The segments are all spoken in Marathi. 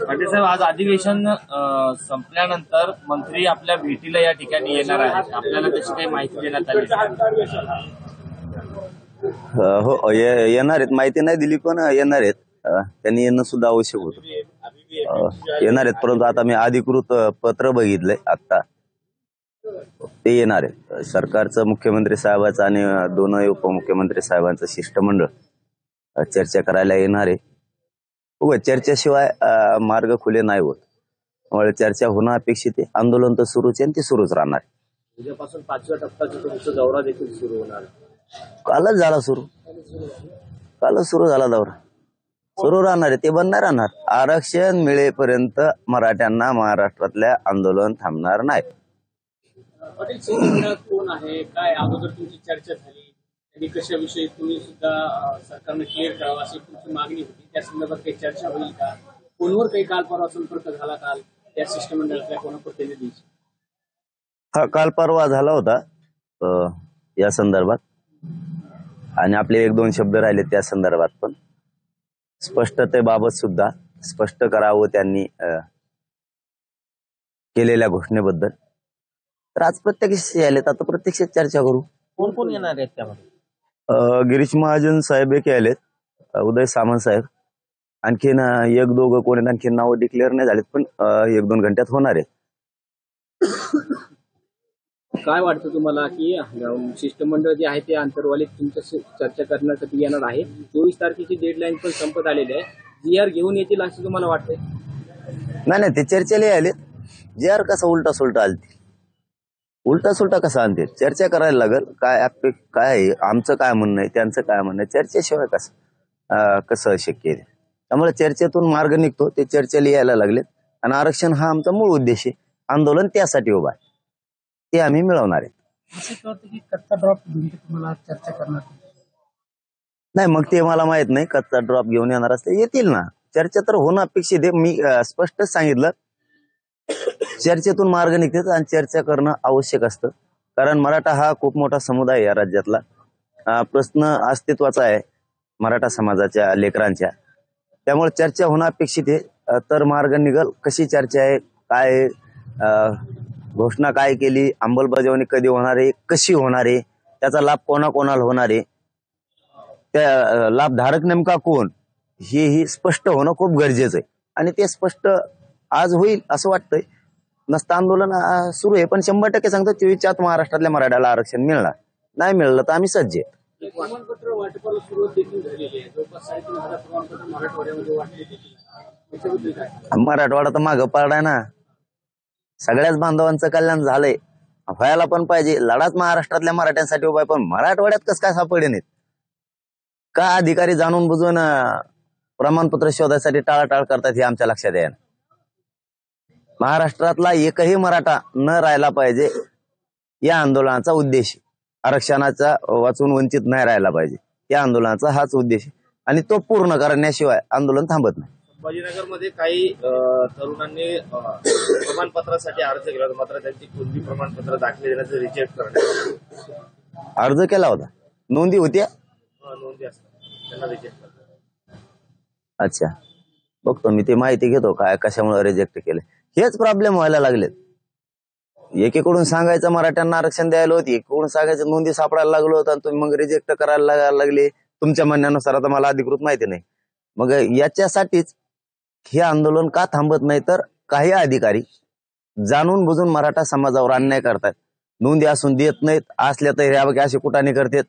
पाटील साहेब, आज अधिवेशन संपल्यानंतर मंत्री आपल्या भेटीला या ठिकाणी येणार आहेत. आपल्याला त्याची काही माहिती देण्यात आली? हो, येणार आहेत. माहिती नाही दिली पण येणार आहेत. त्यांनी येणं सुद्धा आवश्यक होतं. येणार आहेत, परंतु आता मी अधिकृत पत्र बघितलंय आता, ते येणार आहेत. सरकारचं, मुख्यमंत्री साहेबांचं आणि दोनही उपमुख्यमंत्री साहेबांचं शिष्टमंडळ चर्चा करायला येणार आहे. चर्चेशिवाय मार्ग खुले नाही होत. त्यामुळे चर्चा होणं अपेक्षित आहे. आंदोलन तर सुरूच आहे आणि ते सुरूच राहणार. उद्यापासून 5व्या टप्प्याचा तुमचा दौरा देखील सुरू होणार. कालच झाला सुरू. कालच सुरू झाला दौरा. सुरू राहणार आहे, ते बंद नाही राहणार. आरक्षण मिळेपर्यंत मराठ्यांना महाराष्ट्रातल्या आंदोलन थांबणार नाही. पाटील, शिष्टमंडळात कोण आहे, काय अगोदर तुमची चर्चा झाली आणि कशाविषयी तुम्ही सुद्धा सरकारने क्लिअर करावं अशी तुमची मागणी होती? त्या संदर्भात काही चर्चा होईल का? फोनवर काही काल परवा संपर्क झाला काल त्या शिष्टमंडळातल्या कोणा प्रतिनिधींशी? हा, काल परवा झाला होता या संदर्भात, आणि आपले 1-2 शब्द राहिले त्या संदर्भात पण. स्पष्टतेबाबत सुद्धा स्पष्ट करावं त्यांनी केलेल्या घोषणेबद्दल. तर आज प्रत्यक्ष आलेत, आता प्रत्यक्ष चर्चा करू. कोण कोण येणार आहेत त्यामध्ये? गिरीश महाजन साहेब एक आलेत, उदय सामंत साहेब, आणखीन 1-2 कोणी, आणखीन नाव डिक्लेअर नाही झालेत, पण 1-2 घंट्यात होणार आहे. काय वाटतं तुम्हाला की शिष्टमंडळ जे आहे ते आंतरवालीत तुमच्या चर्चा करण्यासाठी येणार आहे? 24 तारखेची डेडलाईन पण संपत आलेली आहे. GR घेऊन येतील असं तुम्हाला वाटतंय? नाही, ते चर्चेला आलेत. GR कसा उलटा सुलटा आलती? उलटा सुलटा कसा आणते? चर्चा करायला लागल. काय आहे, आमचं काय म्हणणं आहे, त्यांचं काय म्हणणं आहे, चर्चेशिवाय कसं शक्य आहे? त्यामुळे चर्चेतून मार्ग निघतो. ते चर्चेला यायला लागलेत, आणि आरक्षण हा आमचा मूळ उद्देश आहे. आंदोलन त्यासाठी उभा आहे, ते आम्ही मिळवणार आहे. कच्चा ड्रॉप घेऊन तुम्हाला चर्चा करणार नाही, मग ते मला माहित नाही. कच्चा ड्रॉप घेऊन येणार असते येतील ना. चर्चा तर होणं अपेक्षित आहे. मी स्पष्टच सांगितलं, चर्चेतून मार्ग निघतात आणि चर्चा करणं आवश्यक असतं. कारण मराठा हा खूप मोठा समुदाय या राज्यातला. प्रश्न अस्तित्वाचा आहे मराठा समाजाच्या लेकरांच्या. त्यामुळे चर्चा होणं अपेक्षित आहे. तर मार्ग निघल. कशी चर्चा आहे, काय आहे, घोषणा काय केली, अंमलबजावणी कधी होणार आहे, कशी होणार आहे, त्याचा लाभ कोणाकोणाला होणार आहे, त्या लाभधारक नेमका कोण, ही स्पष्ट होणं खूप गरजेचं आहे. आणि ते स्पष्ट आज होईल असं वाटतंय. नसतं आंदोलन सुरू आहे, पण 100% सांगतो 24च्या आत महाराष्ट्रातल्या मराठ्याला आरक्षण मिळणार. नाही मिळलं तर आम्ही सज्ज आहे. प्रमाणपत्र वाटपाला सुरुवात देखील झालेली आहे. जवळपास 3,500 प्रमाणपत्र मराठवाड्यामध्ये वाटले देखील. मराठवाडा तर मागं पडलाय ना. सगळ्याच बांधवांचं कल्याण झालंय, व्हायला पण पाहिजे. लढाच महाराष्ट्रातल्या मराठ्यांसाठी उभा आहे, पण मराठवाड्यात कसं काय सापडे नाहीत का? अधिकारी जाणून बुजून प्रमाणपत्र शोधासाठी टाळाटाळ करतात हे आमच्या लक्षात आहे. महाराष्ट्रातला एकही मराठा न राहायला पाहिजे, या आंदोलनाचा उद्देश. आरक्षणाचा वाचून वंचित नाही राहायला पाहिजे, या आंदोलनाचा हाच उद्देश, आणि तो पूर्ण करण्याशिवाय आंदोलन थांबत नाही. संभाजीनगरमध्ये काही तरुणांनी प्रमाणपत्रासाठी अर्ज केला होता, मात्र त्यांची कोणती प्रमाणपत्र दाखले देण्याचं रिजेक्ट करण्यात. अर्ज केला होता, नोंदी होत्या, नोंदी असतात, त्यांना रिजेक्ट करतात. अच्छा, बघतो मी, ते माहिती घेतो काय कशामुळे रिजेक्ट केलं. हेच प्रॉब्लेम व्हायला लागलेत. एकीकडून सांगायचं मराठ्यांना आरक्षण द्यायला होती, एकीकडून सांगायचं नोंदी सापडायला लागलो होता, तुम्ही मग रिजेक्ट करायला लागले तुमच्या म्हणण्यानुसार. आता मला अधिकृत माहिती नाही. मग याच्यासाठीच हे आंदोलन का थांबत नाही, तर काही अधिकारी जाणून बुजून मराठा समाजावर अन्याय करतात. नोंदी असून देत नाहीत, असल्या तर ह्या बघा अशी कुटाने करतात.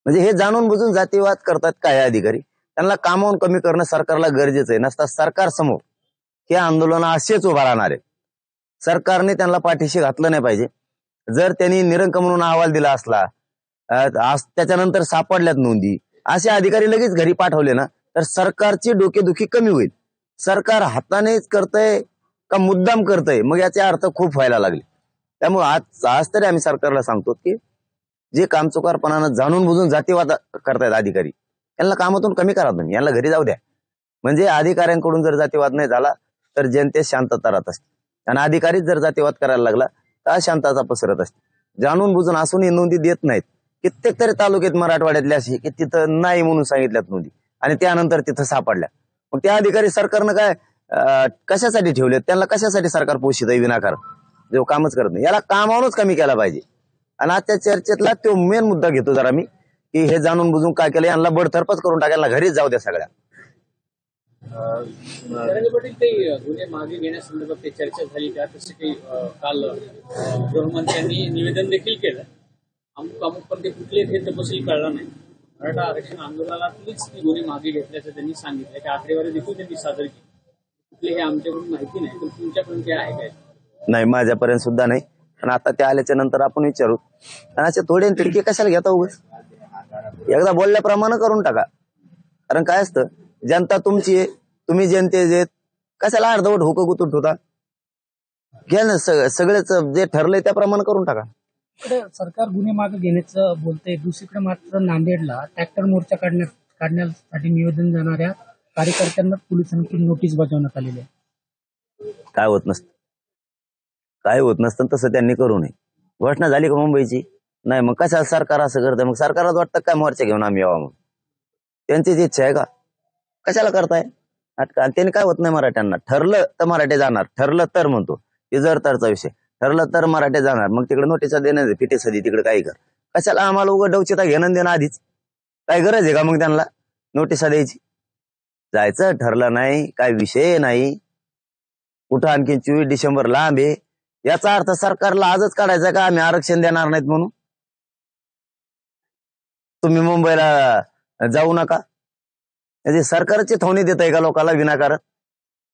म्हणजे हे जाणून बुजून जातीवाद करतात काही अधिकारी. त्यांना कामावून कमी करणं सरकारला गरजेचं आहे. नसता सरकार समोर हे आंदोलन असेच उभा राहणार आहे. सरकारने त्यांना पाठीशी घातलं नाही पाहिजे. जर त्यांनी निरंक म्हणून अहवाल दिला असला, त्याच्यानंतर सापडल्यात नोंदी, असे अधिकारी लगेच घरी पाठवले ना, तर सरकारची डोकेदुखी कमी होईल. सरकार हातानेच करतंय का मुद्दाम करतंय, मग याचे अर्थ खूप व्हायला लागले. त्यामुळे आज तरी आम्ही सरकारला सांगतो की जे कामचुकारपणानं जाणून बुजून जातीवाद करतायत अधिकारी, यांना कामातून कमी करा तुम्ही, यांना घरी जाऊ द्या. म्हणजे अधिकाऱ्यांकडून जर जातीवाद नाही झाला तर जनतेत शांतता राहत असते, आणि अधिकारीच जर जातीवाद करायला लागला तर अशांतता पसरत असते. जाणून बुजून असूनही नोंदी देत नाहीत. कित्येक तरी तालुक्यात मराठवाड्यातले असे की तिथं नाही म्हणून सांगितल्यात नोंदी, आणि त्यानंतर तिथं सापडल्या. मग त्या अधिकारी सरकारनं काय कशासाठी ठेवले, त्यांना कशासाठी सरकार पोषित आहे विनाकारण, जो कामच करत नाही. याला कामावरूनच कमी केला पाहिजे. आणि आजच्या चर्चेतला तो मेन मुद्दा घेतो जरा मी, की हे जाणून बुजून काय केलं, यांना बडतर्फच करून टाकायला, घरीच जाऊ द्या सगळ्या. धनंजय पाटील, ते गुन्हे मागे घेण्यासंदर्भात ते चर्चा झाली का? तसे काही काल गृहमंत्र्यांनी निवेदन देखील केलं, अमुक पण ते कुठले हे तपशील कळला नाही. मराठा आरक्षण आंदोलनातलीच ती गुन्हे मागे घेतल्याचं त्यांनी सांगितलं. त्या आकडेवारी देखील त्यांनी सादर केली. कुठले हे आमच्याकडून माहिती नाही, पण तुमच्यापर्यंत आहे काय? नाही, माझ्यापर्यंत सुद्धा नाही. पण आता ते आल्याच्या नंतर आपण विचारू. आणि असे थोडे तिडके कशाला घेता उगाच, एकदा बोलल्याप्रमाणे करून टाका. कारण काय असतं, जनता तुमची आहे, तुम्ही जनतेचे, कशाला अर्धवट हुकं गुतून ठेवता. घ्या ना, सगळेच जे ठरलंय त्याप्रमाणे करून टाका. सरकार गुन्हे मागे घेण्याचं बोलतंय, दुसरीकडे मात्र नांदेडला ट्रॅक्टर मोर्चा काढण्यासाठी निवेदन जाणाऱ्या कार्यकर्त्यांना पोलिसांची नोटीस बजावण्यात आलेली आहे. काय होत नसतं तसं त्यांनी करू नये. घोषणा झाली का मुंबईची? नाही, मग कशाला सरकार असं करतंय? मग सरकारला वाटतं काय मोर्चा घेऊन आम्ही यावा, मग त्यांचीच इच्छा आहे का? कशाला करताय नाटकं? त्यांनी काय होत नाही, मराठ्यांना ठरलं तर मराठे जाणार, ठरलं तर म्हणतो हे जर तरचा विषय, ठरलं तर मराठे जाणार. मग तिकडे नोटिसा देणार, फिटे सदी तिकडे काही कर, कशाला आम्हाला उघड डवचिता घेणं देणं आधीच काय गरज आहे का मग त्यांना नोटिसा द्यायची? जायचं ठरलं नाही, काय विषय नाही. कुठं आणखी 24 डिसेंबर लांब आहे. याचा अर्थ सरकारला आजच काढायचा का आम्ही आरक्षण देणार नाहीत म्हणून? तुम्ही मुंबईला जाऊ नका, म्हणजे सरकारची थवणी देत आहे का लोकांना विनाकारण?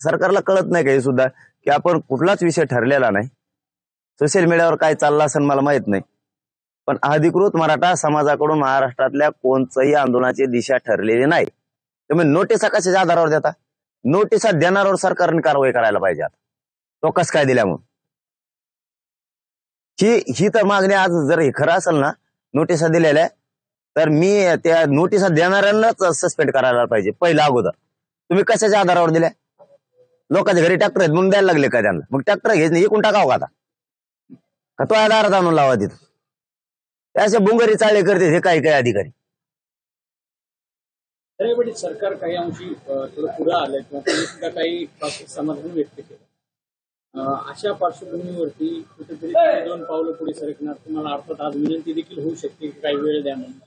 सरकारला कळत नाही का हे सुद्धा, की आपण कुठलाच विषय ठरलेला नाही. सोशल मीडियावर काय चाललं असेल मला माहित नाही, पण अधिकृत मराठा समाजाकडून महाराष्ट्रातल्या कोणत्याही आंदोलनाची दिशा ठरलेली नाही. तुम्ही नोटिसा कशाच्या आधारावर देता? नोटिसा देणाऱ्यावर सरकारने कारवाई करायला पाहिजे. आता तो कस काय दिल्या म्हणून ही तर मागणी. आज जर हे खरं असेल ना, नोटिसा दिलेल्या, तर मी त्या नोटिसा देणाऱ्यांनाच सस्पेंड करायला पाहिजे पहिला अगोदर. तुम्ही कशाच्या आधारावर दिल्या? लोकांच्या घरी ट्रॅक्टर आहेत म्हणून द्यायला लागले का त्यांना? मग ट्रॅक्टर घ्यायचं नाही, इकून टाकावं का आता? का तो आधारात आणून लावा तिथं? त्याचे बुंगरी चाळे करते हे काही अधिकारी. सरकार काही अंशी थोडं पुढे आलं किंवा त्यांनी सुद्धा काही समाधान व्यक्त केलं. अशा पार्श्वभूमीवरती कुठेतरी 2 पावलं पुढे सरकणार. तुम्हाला अर्थात आज विनंती देखील होऊ शकते की काही वेळ द्या म्हणून.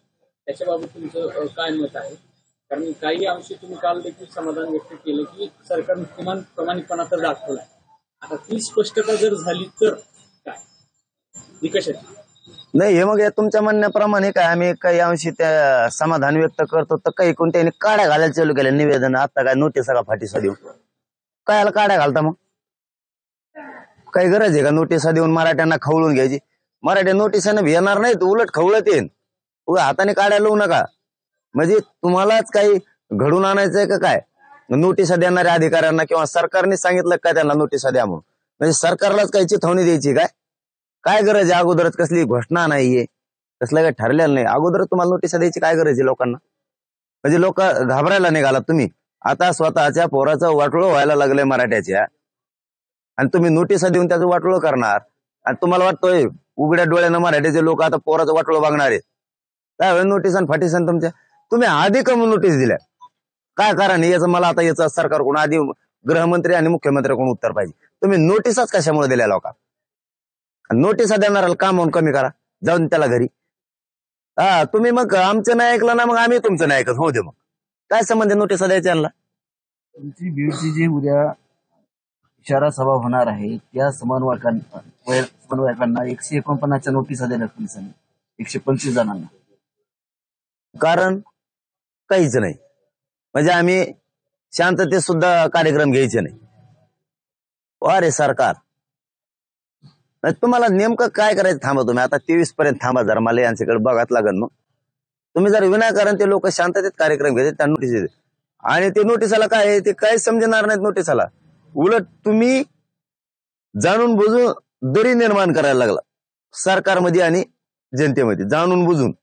त्याच्याबाबत तुमचं काय मत आहे? कारण काही अंशी तुम्ही काल देखील समाधान व्यक्त केलं की सरकारने किमान प्रामाणिकपणा तर दाखवलाय. आता ती स्पष्टता जर झाली तर काय निकषाची? नाही, हे मग तुमच्या म्हणण्याप्रमाणे काय आम्ही काही अंशी त्या समाधान व्यक्त करतो, तर काही कोणत्याने काड्या घालायला चालू केल्या निवेदन. आता काय नोटिसा का फाटीसा देऊ? काय काड्या घालता मग? काही गरज आहे का नोटिसा देऊन मराठ्यांना खवळून घ्यायची? मराठ्या नोटिसाने येणार नाहीत, उलट खवळत येईल. हाताने काड्या लावू नका. म्हणजे तुम्हालाच काही घडून आणायचंय का काय? नोटिसा देणाऱ्या अधिकाऱ्यांना किंवा सरकारने सांगितलं काय त्यांना नोटिसा द्या म्हणून? म्हणजे सरकारलाच काही चिथावणी द्यायची काय? काय गरज आहे? अगोदरच कसली घोषणा नाहीये, कसलं काही ठरलेलं नाही, अगोदरच तुम्हाला नोटिसा द्यायची काय गरज आहे लोकांना? म्हणजे लोक घाबरायला निघालात तुम्ही. आता स्वतःच्या पोराचं वाटोळं व्हायला लागलंय मराठ्याच्या, आणि तुम्ही नोटिसा देऊन त्याचं वाटोळं करणार. आणि तुम्हाला वाटतोय उघड्या डोळ्यानं मराठ्याचे लोक आता पोराचं वाटोळं बघणार आहेत? काय होईल नोटिसान फाटीसन तुमच्या? तुम्ही आधी कमी नोटीस दिल्या, काय कारण याचं मला आता याचं सरकारकडून आधी गृहमंत्री आणि मुख्यमंत्र्याकडून उत्तर पाहिजे. तुम्ही नोटिसाच कशामुळे दिल्या लोकांना? नोटिसा देणाऱ्याला काम म्हणून कमी करा, जाऊन त्याला घरी. तुम्ही मग आमचं नाही ऐकलं ना, मग आम्ही तुमचं नाही ऐकत, हो दे. मग काय संबंध नोटिसा द्यायच्या? तुमची बीडची जी उद्या इशारा सभा होणार आहे, त्या समन्वयकांना 149 नोटिसा दिल्या पोलिसांनी, 125 जणांना. कारण काहीच नाही. म्हणजे आम्ही शांततेत सुद्धा कार्यक्रम घ्यायचे नाही. अरे सरकार, तुम्हाला नेमकं काय करायचं थांबा तुम्ही. आता 23 पर्यंत थांबा जरा, मला यांच्याकडे बघाच लागेल. मग तुम्ही जर विनाकारण ते लोक शांततेत कार्यक्रम घेतात, त्या नोटीस देते, आणि ते नोटिसाला काय आहे ते काही समजणार नाहीत नोटिसाला. उलट तुम्ही जाणून बुजून दरी निर्माण करायला लागला सरकारमध्ये आणि जनतेमध्ये. जाणून बुजून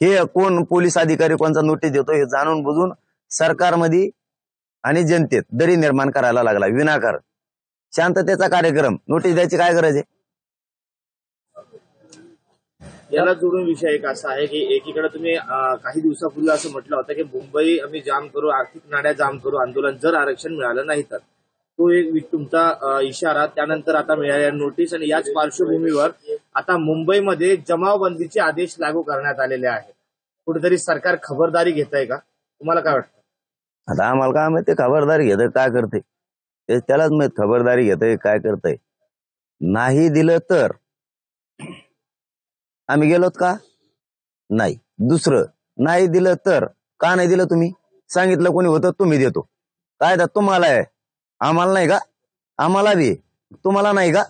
हे कोण पोलीस अधिकारी कोणचा नोटीस देतो हे जाणून बुजून सरकारमध्ये आणि जनतेत दरी निर्माण करायला लागला विनाकारण. शांततेचा कार्यक्रम नोटीस द्यायची काय गरज आहे? याला जोडून विषय एक असा आहे की एकीकडे तुम्ही काही दिवसापूर्वी असं म्हटलं होतं की मुंबई आम्ही जाम करू, आर्थिक नाड्या जाम करू आंदोलन, जर आरक्षण मिळालं नाही तर. तो एक तुमचा इशारा त्यानंतर आता मिळालेल्या नोटीस आणि याच पार्श्वभूमीवर आता मुंबईमध्ये जमावबंदीचे आदेश लागू करण्यात आलेले आहेत. कुठेतरी सरकार खबरदारी घेत आहे का, तुम्हाला काय वाटतं? आता आम्हाला काय माहिती खबरदारी घेतंय काय करते ते त्यालाच माहित, खबरदारी घेतंय काय करतंय. नाही दिलं तर आम्ही गेलोत का नाही. दुसरं नाही दिलं तर का नाही दिलं, तुम्ही सांगितलं कोणी होतं तुम्ही देतो. कायदा तुम्हाला आहे, आम्हाला नाही का? आम्हाला बी तुम्हाला नाही का?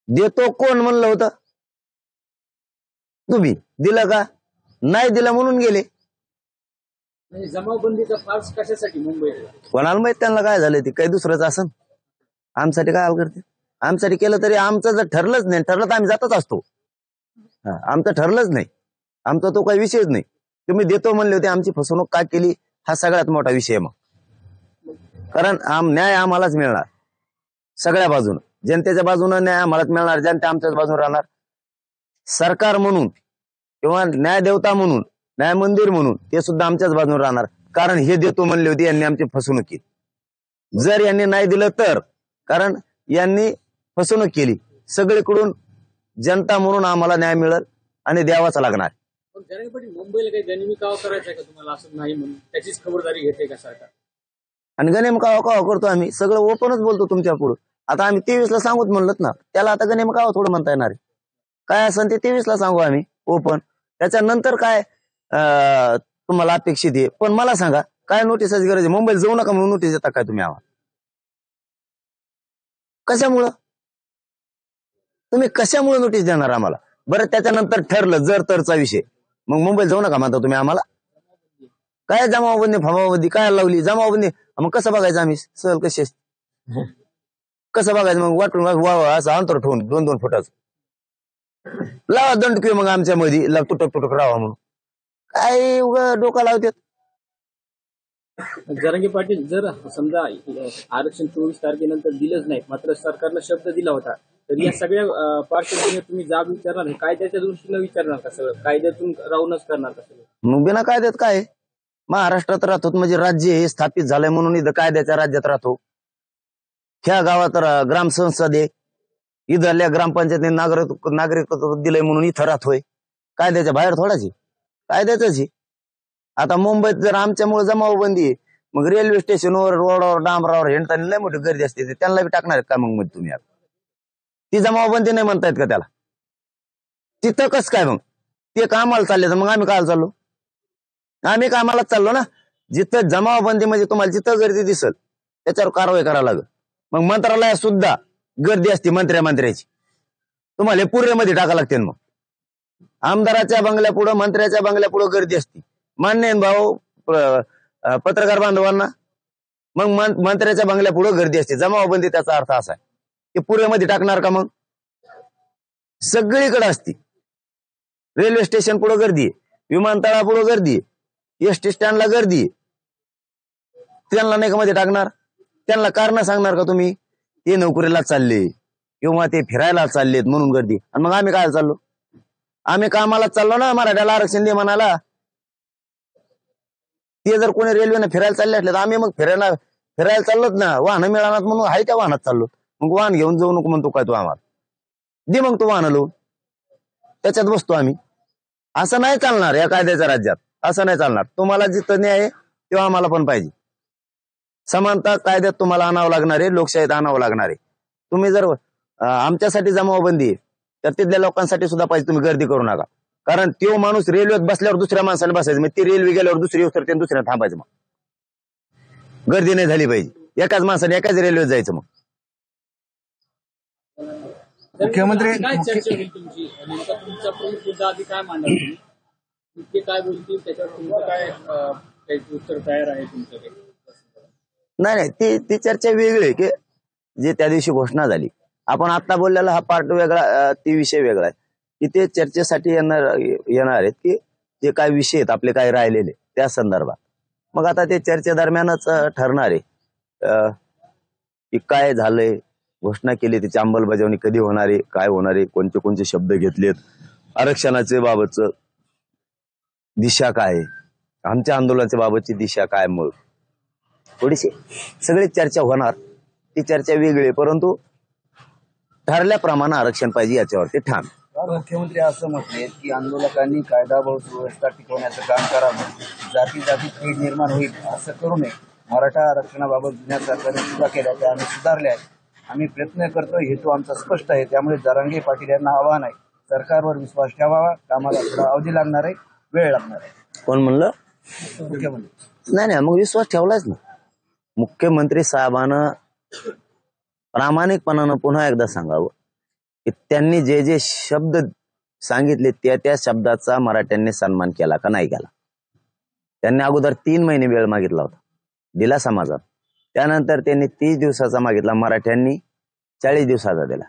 देतो कोण म्हणलं होतं? तुम्ही दिलं का? नाही दिलं म्हणून गेले. म्हणजे जमावबंदीचा फार्स कशासाठी मुंबईला? कोणाला माहित त्यांना काय झालं, ते काही दुसरंच असन. आमच्यासाठी काय हाल करते? आमच्यासाठी केलं तरी आमचं जर ठरलंच नाही, ठरलं तर आम्ही जातच असतो. आमचं ठरलंच नाही, आमचा तो काही विषयच नाही. तुम्ही देतो म्हणले होते, आमची फसवणूक का केली हा सगळ्यात मोठा विषय. मग कारण न्याय आम्हालाच मिळणार सगळ्या बाजून, जनतेच्या बाजूने न्याय आम्हालाच मिळणार, जनता आमच्याच बाजून राहणार. सरकार म्हणून किंवा न्याय देवता म्हणून, न्याय मंदिर म्हणून ते सुद्धा आमच्याच बाजून राहणार. कारण हे देतो म्हणले होते, यांनी आमची फसवणूक केली. जर यांनी नाही दिलं तर, कारण यांनी फसवणूक केली सगळीकडून, जनता म्हणून आम्हाला न्याय मिळेल आणि द्यावाच लागणार. पण जरांगे पाटील, मुंबईला काही गनिमी कावा करायचा का तुम्हाला, असं नाही म्हणून त्याचीच खबरदारी घेते का सरकार? आणि गनेम कावा कावा करतो आम्ही, सगळं ओपनच बोलतो तुमच्या पुढं. आता आम्ही 23ला सांगूच म्हणलं ना, त्याला आता गनेम कावा थोडं म्हणता येणार आहे. काय असेल ते 23ला सांगू आम्ही ओपन. त्याच्यानंतर काय तुम्हाला अपेक्षित आहे. पण मला सांगा, काय नोटीसची गरज आहे? मुंबईला जाऊ नका म्हणून नोटीस देता काय तुम्ही आम्हाला? कशामुळं तुम्ही कशामुळे नोटीस देणार आम्हाला? बरं त्याच्यानंतर ठरलं जर तरचा विषय, मग मुंबईला जाऊ नका म्हणता तुम्ही आम्हाला? काय जमावबंदी फमावबंदी काय लावली? जमावबंदी मग कसं बघायचं आम्ही? सहल कशी कसं बघायचं मग? वाटून असं अंतर ठेवून 2-2 फुटाचं लावा दंड किंवा मग आमच्या मध्ये तुटक तुटक राहा म्हणून काय डोका लावतात. जरांगे पाटील, जर समजा आरक्षण 24 तारखेनंतर दिलंच नाही, मात्र सरकारनं शब्द दिला होता, तर या सगळ्या पार्श्वभूमीवर तुम्ही जाब विचारणार, कायद्याच्या दृष्टीनं विचारणार का? सगळं कायद्यातून राहूनच करणार का सगळं? मग बिना कायद्यात काय? महाराष्ट्रात राहतो म्हणजे राज्य हे स्थापित झालंय म्हणून इथं कायद्याच्या राज्यात राहतो. ह्या गावात ग्रामसंसद आहे, इथल्या ग्रामपंचायतीने नागरिकत्व दिलंय म्हणून इथं राहतोय. कायद्याच्या बाहेर थोडाच, कायद्याच आहे. आता मुंबईत जर आमच्यामुळे जमावबंदी आहे, मग रेल्वे स्टेशनवर, रोडावर, डांबरावर हिंडताना लय मोठी गर्दी असते, त्यांना बी टाकणार का मग तुम्ही? आता ती जमावबंदी नाही म्हणतायत का त्याला? तिथं कस काय मग? ते कामाला चालले तर मग आम्ही काय चाललो? आम्ही कामालाच चाललो ना. जिथं जमावबंदी म्हणजे तुम्हाला जिथं गर्दी दिसल त्याच्यावर कारवाई करावं लागेल. मग मंत्रालयात सुद्धा गर्दी असते मंत्र्याची, तुम्हाला हे पुरेमध्ये टाका लागते. मग आमदाराच्या बंगल्या पुढं, मंत्र्याच्या बंगल्या पुढं गर्दी असते. मान्य आहे भाऊ पत्रकार बांधवांना? मग मंत्र्याच्या बंगल्या पुढं गर्दी असते. जमावबंदी त्याचा अर्थ असा आहे की पुरेमध्ये टाकणार का? मग सगळीकडे असते. रेल्वे स्टेशन पुढं गर्दी आहे, विमानतळा पुढं गर्दी आहे, एसटी स्टँडला गर्दी आहे. त्यांना नाही का मध्ये टाकणार? त्यांना कारण सांगणार का तुम्ही? ते नोकरीला चालले किंवा ते फिरायला चाललेत म्हणून गर्दी. आणि मग आम्ही काय चाललो? आम्ही कामाला चाललो ना, मराठ्याला आरक्षण दे म्हणाला. ते जर कोणी रेल्वेने फिरायला चालले असले तर आम्ही मग फिरायला चाललोत ना. वाहनं मिळाणार म्हणून आहे त्या वाहनात चाललो. मग वाहन घेऊन जाऊ नको म्हणतो काय तू आम्हाला? दे मग तू वाहन लो, त्याच्यात बसतो आम्ही. असं नाही चालणार या कायद्याच्या राज्यात, असं नाही चालणार. तुम्हाला जिथं न्याय आहे तेव्हा आम्हाला पण पाहिजे. समानता कायद्यात तुम्हाला आणावं लागणार आहे, लोकशाहीत आणावं लागणार आहे. तुम्ही जर आमच्यासाठी जमावबंदी आहे तर तिथल्या लोकांसाठी सुद्धा पाहिजे. तुम्ही गर्दी करू नका. कारण तो माणूस रेल्वेत बसल्यावर दुसऱ्या माणसाने बसायचं, मग ती रेल्वे गेल्यावर दुसरी उतरते, दुसऱ्या थांबायचं. मग गर्दी नाही झाली पाहिजे. एकाच माणसाने एकाच रेल्वेत जायचं. मग मुख्यमंत्री काय चर्चा होईल तुमची? नेमका तुमचा प्रमुख मुद्दा आधी काय मांडणार तुम्ही? ते काय बोलतील त्याच्यावर तुमचं काय काही उत्तर तयार आहे तुमच्याकडे? नाही, ती चर्चा वेगळी आहे की जे त्या दिवशी घोषणा झाली. आपण आता बोललेला हा पार्ट वेगळा, ती विषय वेगळा आहे की ते चर्चेसाठी येणार आहेत की जे काय विषय आहेत आपले काय राहिलेले त्या संदर्भात. मग आता ते चर्चेदरम्यानच ठरणार आहे की काय झालंय, घोषणा केली त्याची अंमलबजावणी कधी होणार आहे, काय होणार आहे, कोणते शब्द घेतलेत, आरक्षणाचे बाबतचं दिशा काय आहे, आमच्या आंदोलनाच्या बाबतची दिशा काय, मग थोडीशी सगळी चर्चा होणार. ती चर्चा वेगळी आहे, परंतु ठरल्याप्रमाणे आरक्षण पाहिजे याच्यावरती ठाम. मुख्यमंत्री असं म्हटले की आंदोलकांनी कायदा व सुव्यवस्था टिकवण्याचं काम करावं, जाती जाती तेढ निर्माण होईल असं करू नये. मराठा आरक्षणाबाबत जुन्या सरकारने चुका केल्या त्या आम्ही सुधारल्या आहेत. आम्ही प्रयत्न करतोय, हेतू आमचा स्पष्ट आहे. त्यामुळे जरांगे पाटील यांना आव्हान आहे, सरकारवर विश्वास ठेवावा. कामाला थोडा अवधी लागणार आहे, वेळ लागणार आहे. कोण म्हणलं? मुख्यमंत्री. नाही, मग विश्वास ठेवलाच ना. मुख्यमंत्री साहेबांना प्रामाणिकपणानं पुन्हा एकदा सांगावं की त्यांनी जे जे शब्द सांगितले त्या शब्दाचा मराठ्यांनी सन्मान केला का नाही केला. त्यांनी अगोदर 3 महिने वेळ मागितला होता, दिला समाजात. त्यानंतर त्यांनी 30 दिवसाचा मागितला, मराठ्यांनी 40 दिवसाचा दिला.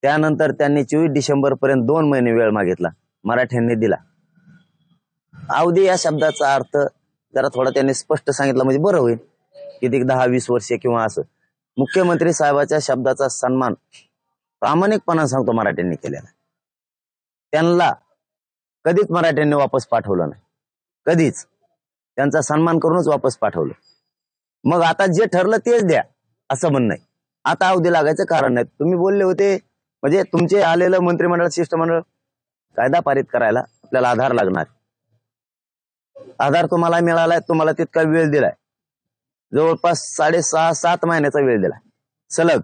त्यानंतर त्यांनी 24 डिसेंबर पर्यंत 2 महिने वेळ मागितला, मराठ्यांनी दिला. अवधी या शब्दाचा अर्थ जरा थोडा त्यांनी स्पष्ट सांगितलं म्हणजे बरं होईल. किती 10-20 वर्षे किंवा असं. मुख्यमंत्री साहेबाच्या शब्दाचा सन्मान प्रामाणिकपणा सांगतो मराठ्यांनी केलेला. त्यांना कधीच मराठ्यांनी वापस पाठवलं नाही, कधीच. त्यांचा सन्मान करूनच वापस पाठवलं. मग आता जे ठरलं तेच द्या असं म्हणणं आहे. आता अवधी लागायचं कारण नाही. तुम्ही बोलले होते म्हणजे तुमचे आलेलं मंत्रिमंडळ शिष्टमंडळ कायदा पारित करायला आपल्याला आधार लागणार. आधार तुम्हाला मिळालाय, तुम्हाला तितका वेळ दिलाय, जवळपास 6.5-7 महिन्याचा वेळ दिला सलग.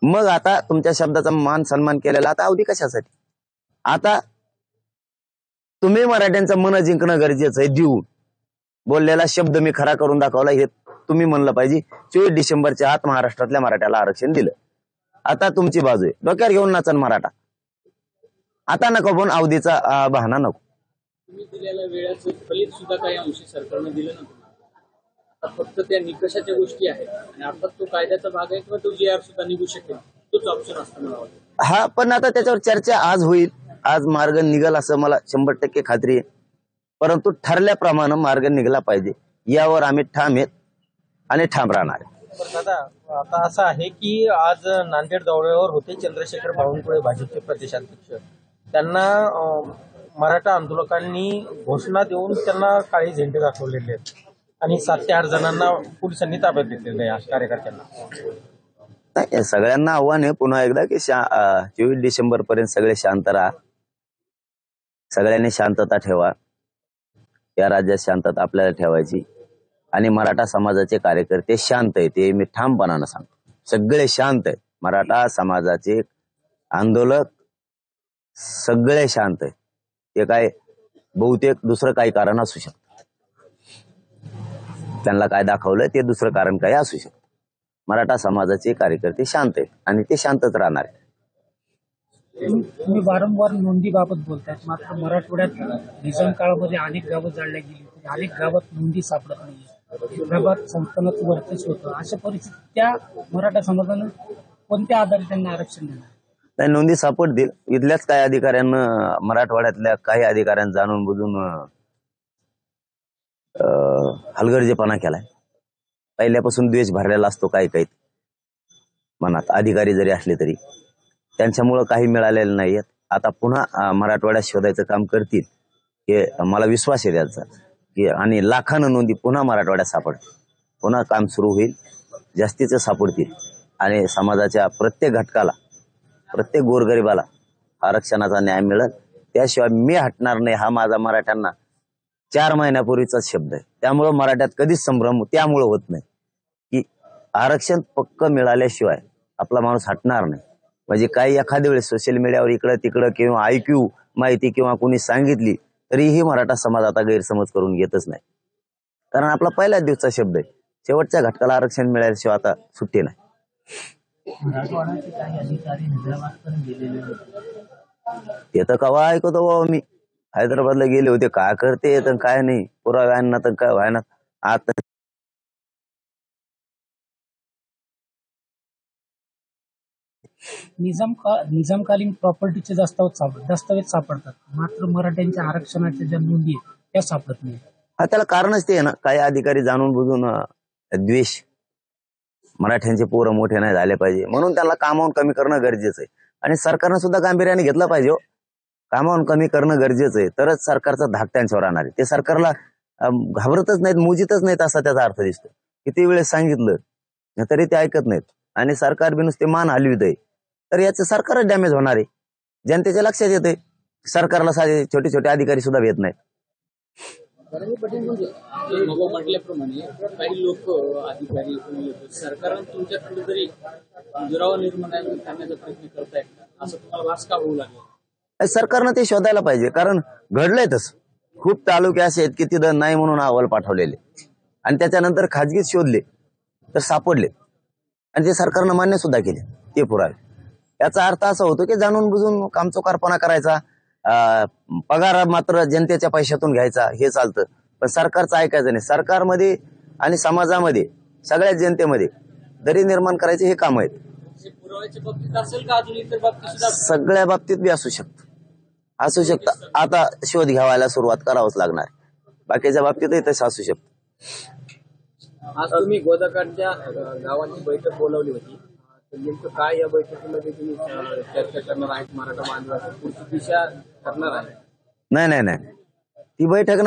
मग आता तुमच्या शब्दाचा मान सन्मान केलेला, आता अवधी कशासाठी? आता तुम्ही मराठ्यांचं मन जिंकणं गरजेचं आहे. देऊन बोललेला शब्द मी खरा करून दाखवला हे तुम्ही म्हणलं पाहिजे. 24 डिसेंबरच्या आत महाराष्ट्रातल्या मराठ्याला आरक्षण दिलं. आता तुमची बाजू आहे, डोक्यावर घेऊन नाचन मराठा. आता नको पण अवधीचा बहाणा नको. तुम्ही दिलेल्या वेळाचं फलित सुद्धा काही अंशी सरकारनं दिलं ना तुम्हाला. आता फक्त त्या निकषाच्या गोष्टी आहेत आणि अर्थात तो कायद्याचा भाग आहे किंवा तो GR सुद्धा निघू शकेल, तोच ऑप्शन असतो मला वाटतं. हा, पण आता त्याच्यावर चर्चा आज होईल, आज मार्ग निघल असं मला 100% खात्री आहे. परंतु ठरल्याप्रमाणे मार्ग निघला पाहिजे यावर आम्ही ठाम आहेत आणि ठाम राहणार आहे. पण दादा, आता असं आहे की आज नांदेड दौऱ्यावर होते चंद्रशेखर बावनकुळे, भाजपचे प्रदेशाध्यक्ष. त्यांना मराठा आंदोलकांनी घोषणा देऊन त्यांना काळी झेंडे दाखवलेले आहेत आणि 7 ते 8 जणांना पोलिसांनी ताब्यात घेतलेले आहे कार्यकर्त्यांना. नाही, सगळ्यांना आव्हान आहे पुन्हा एकदा की 24 डिसेंबर पर्यंत सगळे शांत राहा, सगळ्यांनी शांतता ठेवा. या राज्यात शांतता आपल्याला ठेवायची आणि मराठा समाजाचे कार्यकर्ते शांत आहेत, ते मी ठामपणानं सांगतो. सगळे शांत आहेत. मराठा समाजाचे आंदोलक सगळे शांत आहेत. ते काय बहुतेक दुसरं काही कारण असू शकतं, त्यांना काय दाखवलं ते दुसरं कारण काही असू शकतं. मराठा समाजाचे कार्यकर्ते शांत आहेत आणि ते शांतच राहणार आहेत. तुम्ही वारंवार नोंदीबाबत बोलतायत, मात्र मराठवाड्यात निजाम काळामध्ये अनेक गावं जाळल्या गेली होती, अनेक गावात नोंदी सापडत नाही. विदर्भात संस्थानाचं वर्चस्व होतं. अशा परिस्थितीत त्या मराठा समाजानं कोणत्या आधारे त्यांना आरक्षण देणार? नाही, नोंदी सापडतील. इथल्याच काही अधिकाऱ्यांना, मराठवाड्यातल्या काही अधिकाऱ्यांना जाणून बुजून हलगर्जीपणा केलाय. पहिल्यापासून द्वेष भरलेला असतो काही काही मनात, अधिकारी जरी असले तरी. त्यांच्यामुळं काही मिळालेलं नाहीये. आता पुन्हा मराठवाड्यात शोधायचं काम करतील हे मला विश्वास आहे त्यांचा की, आणि लाखानं नोंदी पुन्हा मराठवाड्यात सापडतील. पुन्हा काम सुरू होईल, जास्तीचे सापडतील आणि समाजाच्या प्रत्येक घटकाला, प्रत्येक गोरगरिबाला आरक्षणाचा न्याय मिळेल. त्याशिवाय मी हटणार नाही हा माझा मराठ्यांना 4 महिन्यापूर्वीचाच शब्द आहे. त्यामुळं मराठ्यात कधीच संभ्रम त्यामुळं होत नाही की आरक्षण पक्क मिळाल्याशिवाय आपला माणूस हटणार नाही. म्हणजे काही एखाद्या वेळेस सोशल मीडियावर इकडं तिकडं किंवा ऐक्यू माहिती किंवा कोणी सांगितली तरीही मराठा समाज आता गैरसमज करून घेतच नाही. कारण आपला पहिल्याच दिवसचा शब्द आहे, शेवटच्या घटकाला आरक्षण मिळाल्याशिवाय आता सुट्टी नाही. मराठवाड्याचे काही अधिकारी हैदराबादपर्यंत गेलेले होते. ते तर कवा ऐकतो बाबा मी. हैदराबादला गेले होते, काय करते तर काय नाही, पुराव्यांना तर काय व्हायना. आता निजामकालीन प्रॉपर्टीचे दस्तावेज सापडतात, मात्र मराठ्यांच्या आरक्षणाच्या ज्या नोंदी आहेत त्या सापडत नाही. हा, त्याला कारणच ते आहे ना, काही अधिकारी जाणून बुजून द्वेष, मराठ्यांचे पोरं मोठे नाही झाले पाहिजे म्हणून त्यांना कामावून कमी करणं गरजेचं आहे. आणि सरकारनं सुद्धा गांभीर्याने घेतलं पाहिजे. कामावून कमी करणं गरजेचं आहे, तरच सरकारचा धाक त्यांच्यावर राहणार आहे. ते सरकारला घाबरतच नाहीत, मुजीतच नाहीत असा त्याचा अर्थ दिसतो. किती वेळेस सांगितलं तरी ते ऐकत नाहीत आणि सरकार बी नुसते मान हलवित आहे. तर याचं सरकारच डॅमेज होणार आहे. जनतेच्या लक्षात येते सरकारला साधे छोटे छोटे अधिकारी सुद्धा भेट नाहीत. बरं पटेल, म्हणजे आपले मग म्हटल्याप्रमाणे काही लोक अधिकारी सरकारनं तुमच्याकडे तरी दुरावा निर्माण करण्याचा प्रयत्न करतायत असं तुम्हाला वास का होऊ लागला? सरकारनं ते शोधायला पाहिजे, कारण घडलंय तसं. खूप तालुके असे आहेत की तिथं नाही म्हणून अहवाल पाठवलेले आणि त्याच्यानंतर खाजगीत शोधले तर सापडले आणि ते सरकारनं मान्य सुद्धा केले ते पुरावे. याचा अर्थ असा होतो की जाणून बुजून कामचोकारपणा करायचा, पगार मात्र जनतेच्या पैशातून घ्यायचा, हे चालतं. पण सरकारचं ऐकायचं नाही. सरकारमध्ये आणि समाजामध्ये सगळ्या जनतेमध्ये दरी निर्माण करायचे हे काम आहेत. पुराव्याच्या बाबतीत असेल का अजून इतर बाबतीत सुद्धा? सगळ्या बाबतीत बी असू शकतं. आता शोध घ्यावायला सुरुवात करावंच लागणार. बाकीच्या बाबतीतही तसं असू शकतं. आज तुम्ही गोदाकाठच्या गावांची बैठक बोलावली होती, तर नेमकं काय या बैठकीमध्ये तुम्ही चर्चा करणार आहेत? मराठा बांधवांची पुढची दिशा करणार आहे? नाही, ती बैठक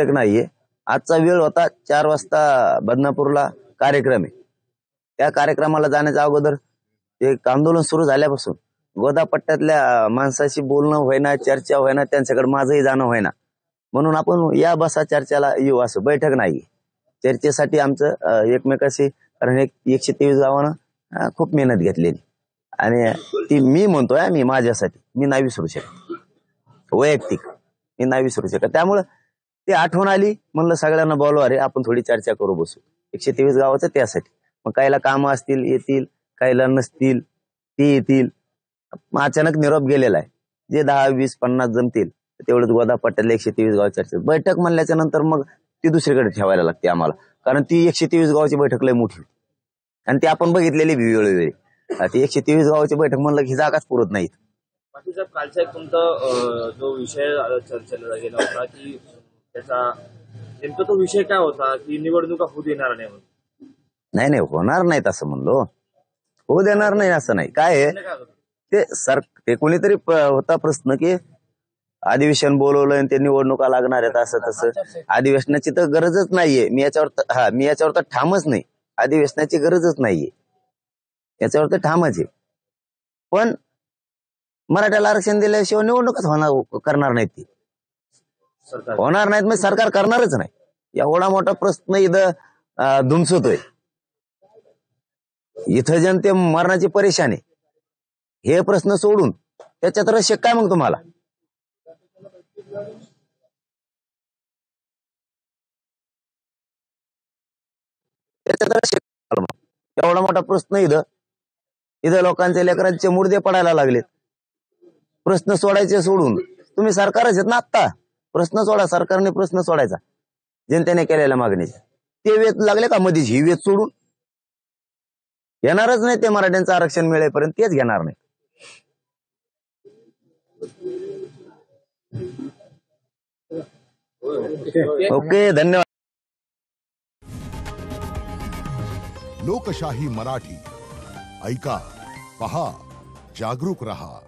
नाहीये. आजचा वेळ होता 4 वाजता बदनापूरला कार्यक्रम आहे. त्या कार्यक्रमाला जाण्याच्या अगोदर एक आंदोलन सुरू झाल्यापासून गोदा पट्ट्यातल्या माणसाशी बोलणं होईना, चर्चा होईना, त्यांच्याकडे माझंही जाणं होईना. म्हणून आपण या बसा चर्चेला येऊ, असं बैठक नाही. चर्चेसाठी आमचं एकमेकाशी, कारण 123 गावानं खूप मेहनत घेतलेली आणि ती मी म्हणतोय मी माझ्यासाठी मी नाही विसरू शकत, वैयक्तिक मी नाही विसरू शकत. त्यामुळं ती आठवण आली, म्हणलं सगळ्यांना बोलवा रे, आपण थोडी चर्चा करू बसू. 123 गावाचं त्यासाठी. मग काहीला कामं असतील येतील, काहीला नसतील ते येतील. मग अचानक निरोप गेलेला आहे. जे 10, 20, 50 जमतील तेवढंच गोदा पट्ट्यातल्या 123 गाव चर्चा. बैठक म्हणल्याच्या नंतर मग ती दुसरीकडे ठेवायला लागते आम्हाला, कारण ती 123 गावाची बैठक लय मोठी आणि ती आपण बघितलेली वेळोवेळी. ती 123 गावाची बैठक म्हणलं की जागाच पुरत नाहीत. पाटील साहेब, कालचा एक तुमचा जो विषय चर्चेला गेला होता की त्याचा नेमका तो विषय काय होता की निवडणुका होऊ देणार नाही म्हणून? नाही होणार नाहीत असं म्हणलो, होऊ देणार नाही असं नाही. काय आहे ते कोणीतरी होता प्रश्न की अधिवेशन बोलवलं आणि ते निवडणुका लागणार आहेत असं तसं. अधिवेशनाची तर गरजच नाहीये. मी याच्यावर तर ठामच नाही. अधिवेशनाची गरजच नाहीये, याच्यावर तर ठामच आहे. पण मराठ्याला आरक्षण दिल्याशिवाय निवडणूकच करणार नाहीत. ती होणार नाहीत, मग सरकार करणारच नाही. एवढा मोठा प्रश्न इथं धुमसतोय. इथं जनते मरणाची परेशानी, हे प्रश्न सोडून त्याच्यात रस काय मग तुम्हाला? एवढा मोठा प्रश्न इथं लोकांच्या लेकरांचे मुर्दे पडायला लागलेत. प्रश्न सोडायचे सोडून तुम्ही सरकारच आहेत ना. आत्ता प्रश्न सोडा, सरकारने प्रश्न सोडायचा जनतेने केलेल्या मागणीचे. ते वेच लागले का मधीच? ही वेच सोडून घेणारच नाही ते. मराठ्यांचं आरक्षण मिळेपर्यंत तेच घेणार नाही. ओके, धन्यवाद. लोकशाही मराठी ऐका, पहा, जागरूक रहा.